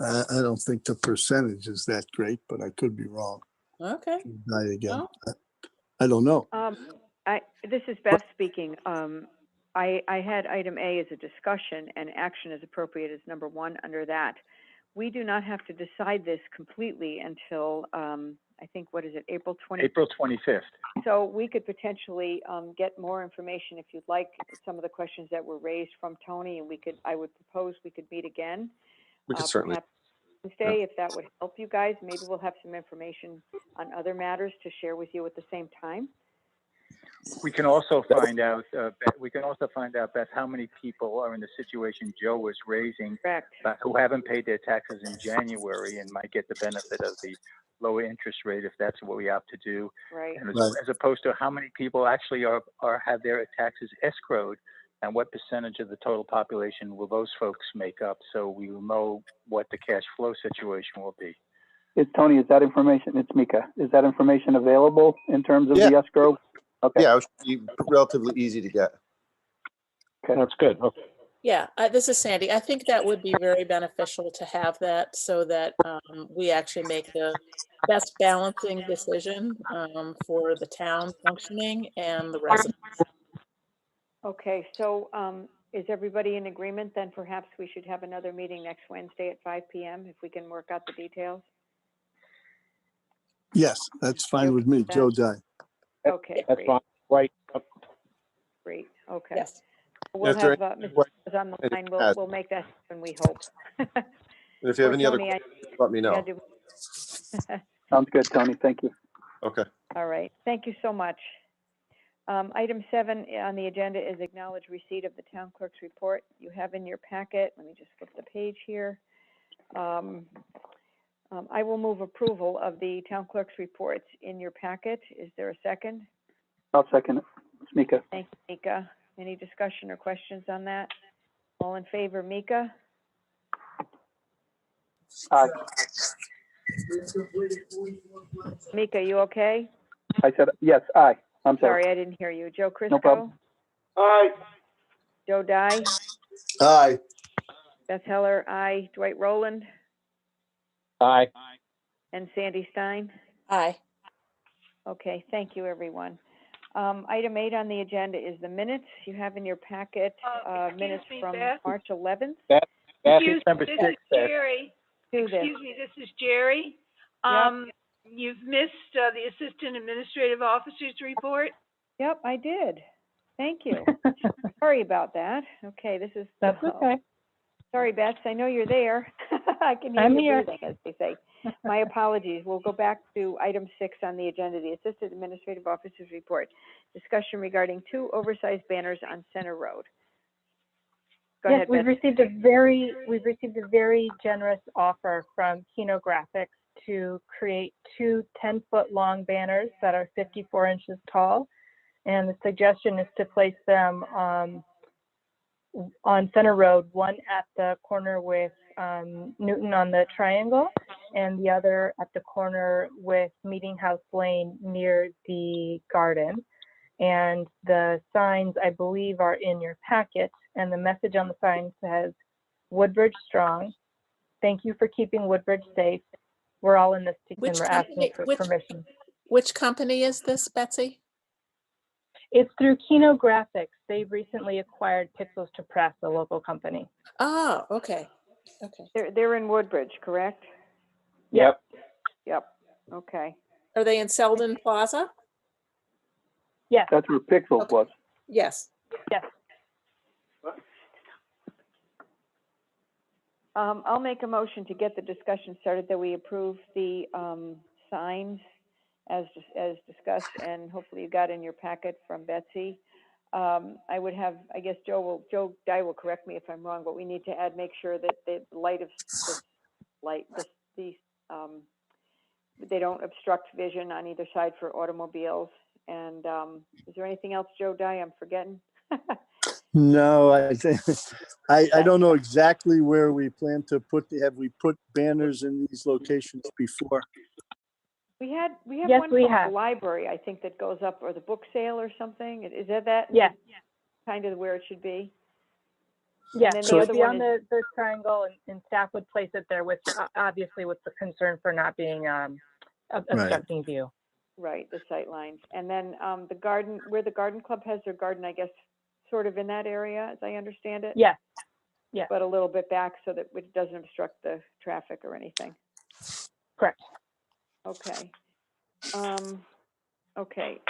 I don't think the percentage is that great, but I could be wrong. Okay. Die again. Well, I don't know. This is Beth speaking. I had item A as a discussion and action as appropriate as number 1 under that. We do not have to decide this completely until, I think, what is it, April 20th? April 25th. So we could potentially get more information if you'd like, some of the questions that were raised from Tony, and I would propose we could meet again. We could certainly. Perhaps Wednesday, if that would help you guys. Maybe we'll have some information on other matters to share with you at the same time. We can also find out, Beth, how many people are in the situation Joe was raising, Correct. who haven't paid their taxes in January and might get the benefit of the lower interest rate if that's what we opt to do. Right. And Right. as opposed to how many people actually have their taxes escrowed, and what percentage of the total population will those folks make up, so we will know what the cash flow situation will be. Tony, is that information, it's Mika, is that information available in terms of the escrow? Okay. Yeah, it should be relatively easy to get. Okay. That's good. Okay. yeah, this is Sandy. I think that would be very beneficial to have that so that we actually make the best balancing decision for the town functioning and the residents. Okay, so is everybody in agreement? Then perhaps we should have another meeting next Wednesday at 5 p.m. if we can work out the details. Yes, that's fine with me. Joe Die. Okay, That's great. fine. Right. Great. Okay. Yes. We'll If there have are any Mr. questions, on the line. has- We'll make that happen, we hope. And if you have any other Tony, questions, let me know. gotta do- Sounds good, Tony. Thank you. Okay. All right. Thank you so much. Item 7 on the agenda is acknowledge receipt of the town clerk's report. You have in your packet, let me just flip the page here. I will move approval of the town clerk's reports in your packet. Is there a second? I'll second it. It's Mika. Thank you, Mika. Any discussion or questions on that? All in favor, Mika? Aye. Mika, you okay? I said, yes, aye. I'm sorry. Sorry, I didn't hear you. Joe Crisco? No problem. Aye. Joe Dye? Aye. Beth Heller, aye. Dwight Rowland? Aye. And Sandy Stein? Aye. Okay, thank you, everyone. Item 8 on the agenda is the minutes. You have in your packet minutes Excuse me, from Beth? March 11th. Excuse me, Number this 6, is Jerry. Do this. Excuse me, this is Jerry. Yep. You've missed the Assistant Administrative Officer's report. Yep, I did. Thank you. Sorry about that. Okay, this is. That's okay. Sorry, Bets, I know you're there. I can hear I'm you here. breathing, as they say. My apologies. We'll go back to item 6 on the agenda, the Assistant Administrative Officer's report. Discussion regarding 2 oversized banners on Center Road. Go Yes, ahead, we've Betsy. received a very generous offer from Kino Graphics to create 2 10-foot long banners that are 54 inches tall. And the suggestion is to place them on Center Road, one at the corner with Newton on the triangle, and the other at the corner with Meeting House Lane near the garden. And the signs, I believe, are in your packet, and the message on the sign says, "Woodbridge strong. Thank you for keeping Woodbridge safe. We're all in this together. Which We're asking company, for permission." which company is this, Betsy? It's through Kino Graphics. They've recently acquired Pixels to Press, a local company. Oh, okay. Okay. They're in Woodbridge, correct? Yep. Yep. Okay. Are they in Selden Plaza? Yes, That's where Pixels Okay. was. Yes. yes. I'll make a motion to get the discussion started that we approve the signs as discussed, and hopefully you got in your packet from Betsy. I would have, I guess Joe Dye will correct me if I'm wrong, but we need to make sure that the they don't obstruct vision on either side for automobiles. And is there anything else, Joe Dye, I'm forgetting? No, I think, I don't know exactly where we plan to have we put banners in these locations before? We have Yes, one we from have. the library, I think, that goes up, or the book sale or something. Is that Yes, kind of where it should be? yes. then It the would other be one on the triangle, and staff would place it there with, obviously with the concern for not being obstructing view. Right, the sight lines. And then the garden, where the garden club has their garden, I guess, sort of in that area, as I understand it? Yes, yes, But a little bit back so that it doesn't obstruct the traffic or anything. correct. Okay. Okay.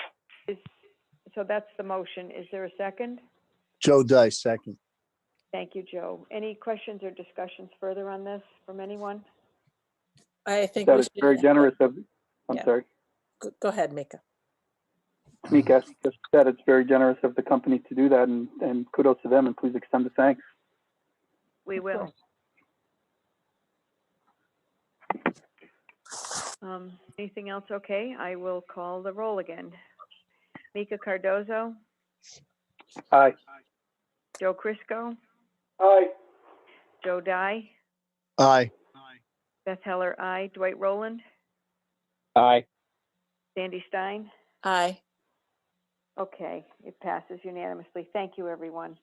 So that's the motion. Is there a second? Joe Dye, second. Thank you, Joe. Any questions or discussions further on this from anyone? I think That we is should. very generous of, I'm Yeah. sorry, Go ahead, Mika. Mika, just said it's very generous of the company to do that, and kudos to them, and please extend the thanks. We will. Anything else? Okay, I will call the roll again. Mika Cardozo, Aye. Joe Crisco, Aye. Joe Dye, Aye. Beth Heller, aye. Dwight Rowland, Aye. Sandy Stein. Aye. Okay, it passes unanimously. Thank you, everyone.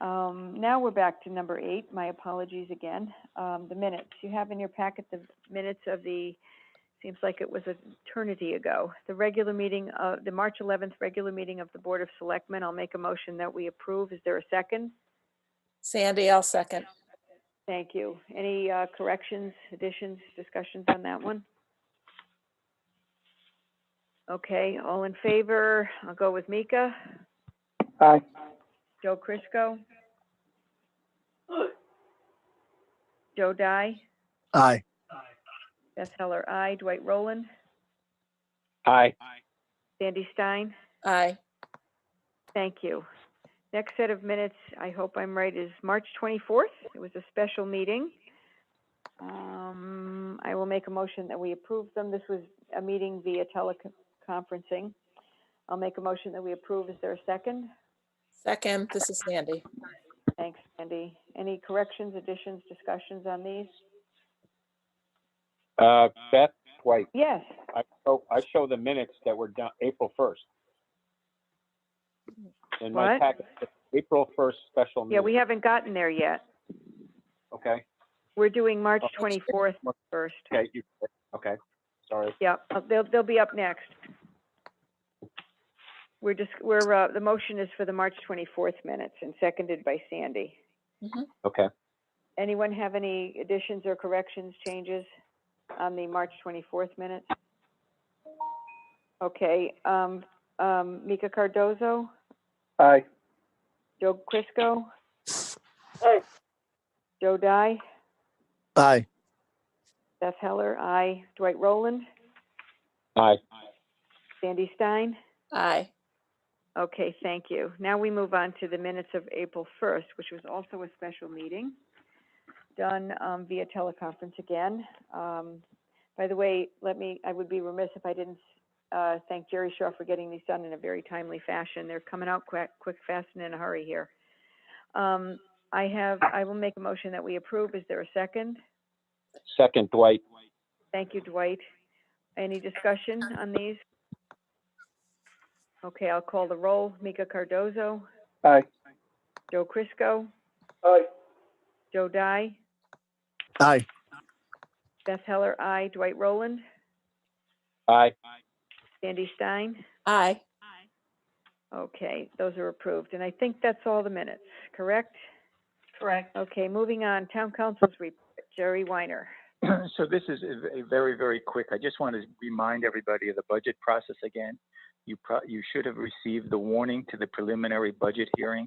Now we're back to number 8. My apologies again. The minutes. You have in your packet the minutes of the, seems like it was an eternity ago, the regular meeting, the March 11th regular meeting of the Board of Selectmen. I'll make a motion that we approve. Is there a second? Sandy, I'll second. Thank you. Any corrections, additions, discussions on that one? Okay, all in favor? I'll go with Mika. Aye. Joe Crisco. Joe Dye. Aye. Beth Heller, aye. Dwight Rowland. Aye. Sandy Stein. Aye. Thank you. Next set of minutes, I hope I'm right, is March 24th. It was a special meeting. I will make a motion that we approve them. This was a meeting via teleconferencing. I'll make a motion that we approve. Is there a second? Second, this is Sandy. Thanks, Sandy. Any corrections, additions, discussions on these? Beth, Dwight, Yes. I show the minutes that were done April 1st. In my What? packet, April 1st special meeting. Yeah, we haven't gotten there yet. Okay. We're doing March Oh, 24th first. Okay. Okay. Sorry. Yeah, they'll be up next. The motion is for the March 24th minutes and seconded by Sandy. Okay. Anyone have any additions or corrections, changes on the March 24th minutes? Okay, Mika Cardozo, Aye. Joe Crisco, Aye. Joe Dye, Aye. Beth Heller, aye. Dwight Rowland, Aye. Sandy Stein. Aye. Okay, thank you. Now we move on to the minutes of April 1st, which was also a special meeting, done via teleconference again. By the way, I would be remiss if I didn't thank Jerry Shaw for getting these done in a very timely fashion. They're coming out quick, fast, and in a hurry here. I will make a motion that we approve. Is there a second? Second, Dwight. Thank you, Dwight. Any discussion on these? Okay, I'll call the roll. Mika Cardozo, Aye. Joe Crisco, Aye. Joe Dye, Aye. Beth Heller, aye. Dwight Rowland, Aye. Sandy Stein. Aye. Okay, those are approved. And I think that's all the minutes, correct? Correct. Okay, moving on. Town Council's report. Jerry Weiner. So this is a very, very quick. I just want to remind everybody of the budget process again. You should have received the warning to the preliminary budget hearing,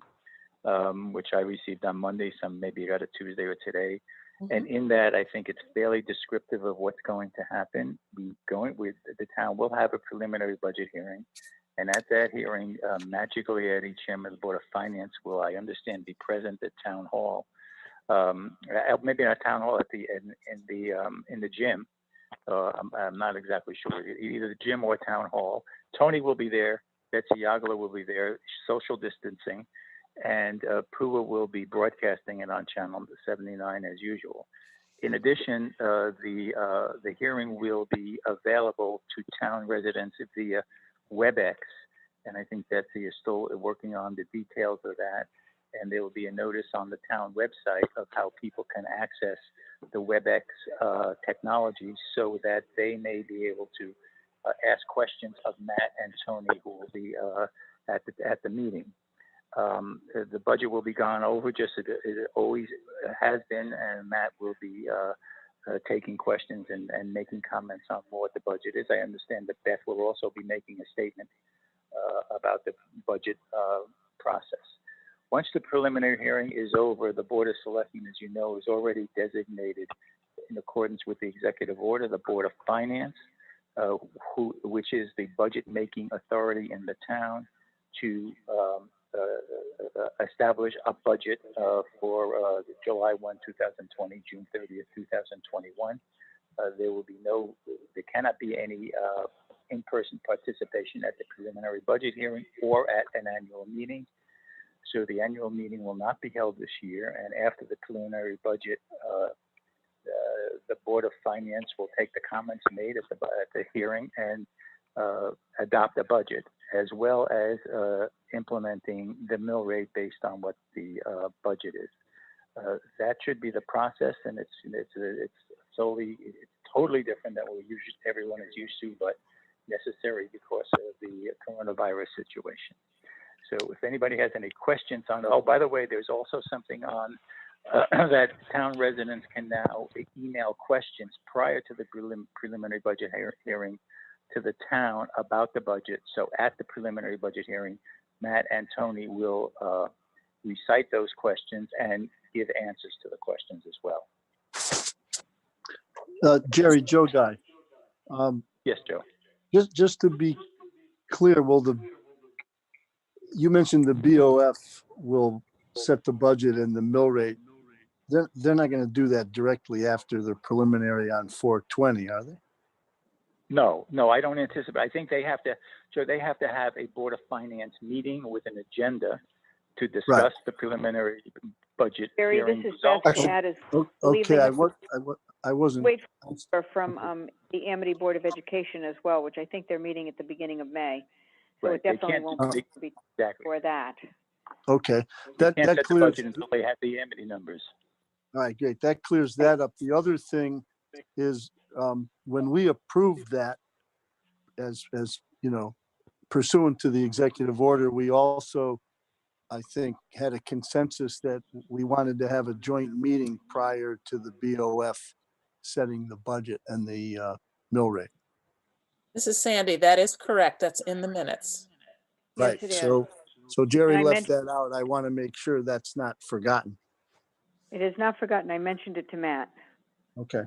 which I received on Monday. Some maybe you got it Tuesday or today. And in that, I think it's fairly descriptive of what's going to happen. The town will have a preliminary budget hearing. And at that hearing, Matt Giglietti, Chairman of the Board of Finance, will, I understand, be present at Town Hall. Maybe not Town Hall, in the gym. I'm not exactly sure, either the gym or Town Hall. Tony will be there. Betsy Yagler will be there, social distancing. And Pua will be broadcasting it on Channel 79 as usual. In addition, the hearing will be available to town residents via WebEx, and I think Betsy is still working on the details of that. And there will be a notice on the town website of how people can access the WebEx technology so that they may be able to ask questions of Matt and Tony, who will be at the meeting. The budget will be gone over just as it always has been, and Matt will be taking questions and making comments on what the budget is. I understand that Beth will also be making a statement about the budget process. Once the preliminary hearing is over, the Board of Selectmen, as you know, is already designated in accordance with the executive order, the Board of Finance, which is the budget-making authority in the town, to establish a budget for July 1, 2020, June 30th, 2021. There cannot be any in-person participation at the preliminary budget hearing or at an annual meeting. So the annual meeting will not be held this year, and after the preliminary budget, the Board of Finance will take the comments made at the hearing and adopt a budget, as well as implementing the mill rate based on what the budget is. That should be the process, and it's totally different than what everyone is used to, but necessary because of the coronavirus situation. So if anybody has any questions on, oh, by the way, there's also something on that town residents can now email questions prior to the preliminary budget hearing to the town about the budget. So at the preliminary budget hearing, Matt and Tony will recite those questions and give answers to the questions as well. Jerry, Joe Dye. Yes, Joe. Just to be clear, you mentioned the BOF will set the budget and the mill rate. They're not going to do that directly after the preliminary on 4/20, are they? No, I don't anticipate. I think they have to have a Board of Finance meeting with an agenda to discuss the preliminary budget Jerry, hearing this is results. Beth. That is, Okay, I wasn't. wait from the Amity Board of Education as well, which I think they're meeting at the beginning of May. So Right. it definitely won't be Exactly. for that. Okay, They that can't set the clears. budget until they have the Amity numbers. All right, great. That clears that up. The other thing is when we approved that, as you know, pursuant to the executive order, we also, I think, had a consensus that we wanted to have a joint meeting prior to the BOF setting the budget and the mill rate. This is Sandy. That is correct. That's in the minutes. Yes, Right, it is. so Jerry And I left that out. I want to make sure that's not forgotten. It is not forgotten. I mentioned it to Matt. Okay,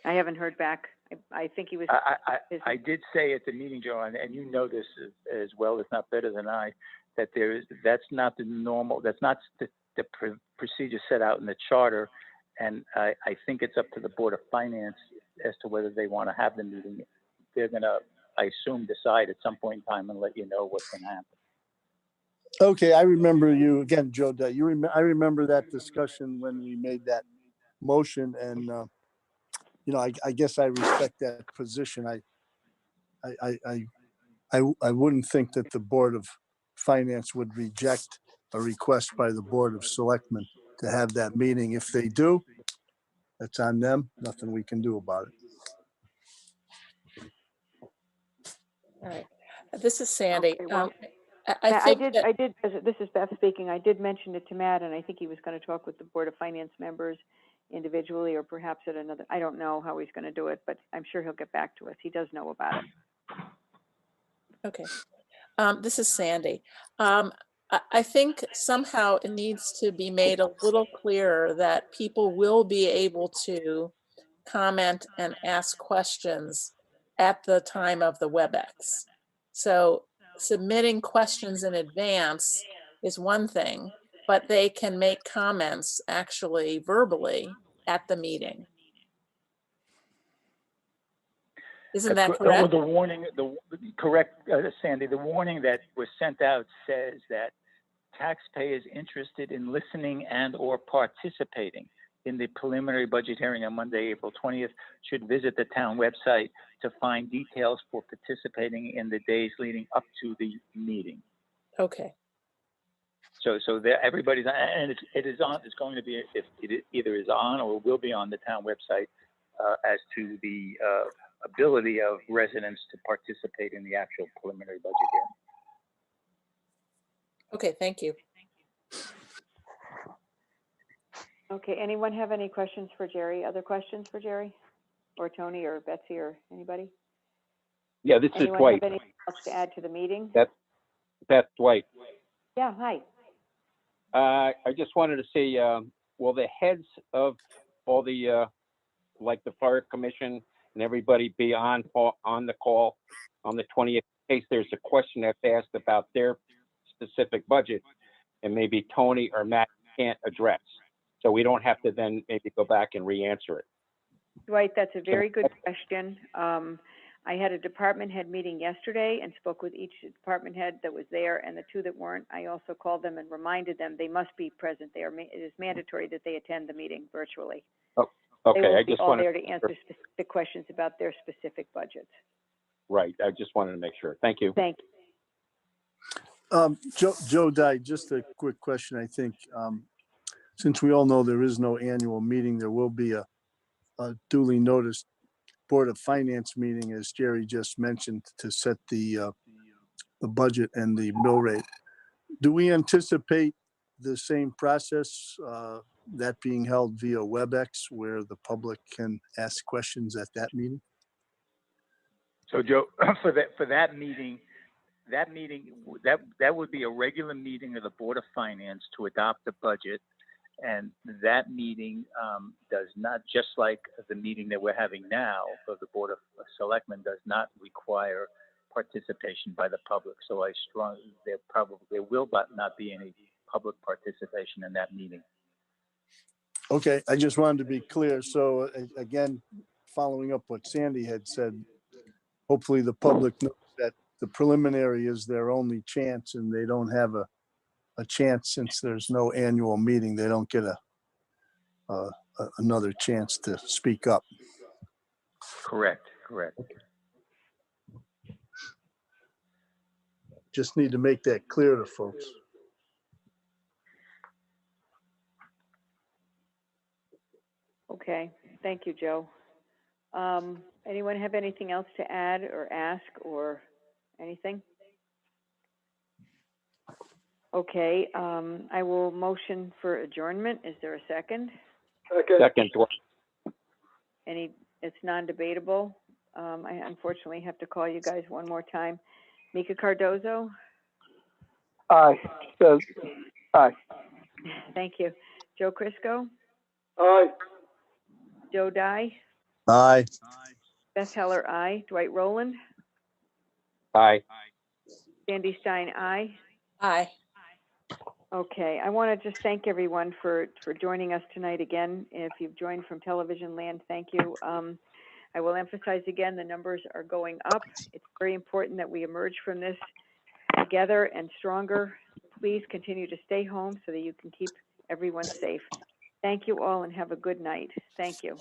I haven't heard back. I think he was, I did say at the meeting, Joe, and you know this as well, if not better than I, that that's not the normal, that's not the procedure set out in the charter. And I think it's up to the Board of Finance as to whether they want to have the meeting. They're going to, I assume, decide at some point in time and let you know what's going to happen. okay, I remember you, again, Joe, I remember that discussion when we made that motion, and, you know, I guess I respect that position. I wouldn't think that the Board of Finance would reject a request by the Board of Selectmen to have that meeting. If they do, that's on them. Nothing we can do about it. All right. This is Sandy. Okay, well, I think that, I did, this is Beth speaking. I did mention it to Matt, and I think he was going to talk with the Board of Finance members individually, or perhaps at another, I don't know how he's going to do it, but I'm sure he'll get back to us. He does know about it. okay. This is Sandy. I think somehow it needs to be made a little clearer that people will be able to comment and ask questions at the time of the WebEx. So submitting questions in advance is one thing, but they can make comments actually verbally at the meeting. Isn't that correct? The warning, correct, Sandy, the warning that was sent out says that taxpayers interested in listening and or participating in the preliminary budget hearing on Monday, April 20th, should visit the town website to find details for participating in the days leading up to the meeting. Okay. So there, everybody's, and it is on, it's going to be, if it either is on or will be on the town website as to the ability of residents to participate in the actual preliminary budget hearing. Okay, thank you. Okay, anyone have any questions for Jerry? Other questions for Jerry? Or Tony or Betsy or anybody? Yeah, this is Anyone Dwight. have anything else to add to the meeting? That's Dwight. Yeah, hi. I just wanted to say, will the heads of all the, like the fire commission and everybody be on the call on the 20th in case there's a question that's asked about their specific budget and maybe Tony or Matt can't address? So we don't have to then maybe go back and re-answer it. Dwight, that's a very good question. I had a department head meeting yesterday and spoke with each department head that was there, and the two that weren't, I also called them and reminded them they must be present. It is mandatory that they attend the meeting virtually. Oh, They okay. I won't be just all wanted there to answer specific questions about their specific budgets. right. I just wanted to make sure. Thank you. Thank you. Joe Dye, just a quick question, I think. Since we all know there is no annual meeting, there will be a duly noticed Board of Finance meeting, as Jerry just mentioned, to set the budget and the mill rate. Do we anticipate the same process, that being held via WebEx, where the public can ask questions at that meeting? So Joe, for that meeting, that would be a regular meeting of the Board of Finance to adopt the budget. And that meeting does not, just like the meeting that we're having now for the Board of Selectmen, does not require participation by the public. So there will not be any public participation in that meeting. Okay, I just wanted to be clear. So again, following up what Sandy had said, hopefully the public knows that the preliminary is their only chance and they don't have a chance, since there's no annual meeting, they don't get another chance to speak up. Correct. Just need to make that clear to folks. Okay, thank you, Joe. Anyone have anything else to add or ask or anything? Okay, I will motion for adjournment. Is there a second? Second. Second. It's non-debatable. I unfortunately have to call you guys one more time. Mika Cardozo, Aye. Aye. thank you. Joe Crisco, Aye. Joe Dye, Aye. Beth Heller, aye. Dwight Rowland, Aye. Sandy Stein, aye. Aye. Okay, I want to just thank everyone for joining us tonight again. If you've joined from television land, thank you. I will emphasize again, the numbers are going up. It's very important that we emerge from this together and stronger. Please continue to stay home so that you can keep everyone safe. Thank you all and have a good night. Thank you.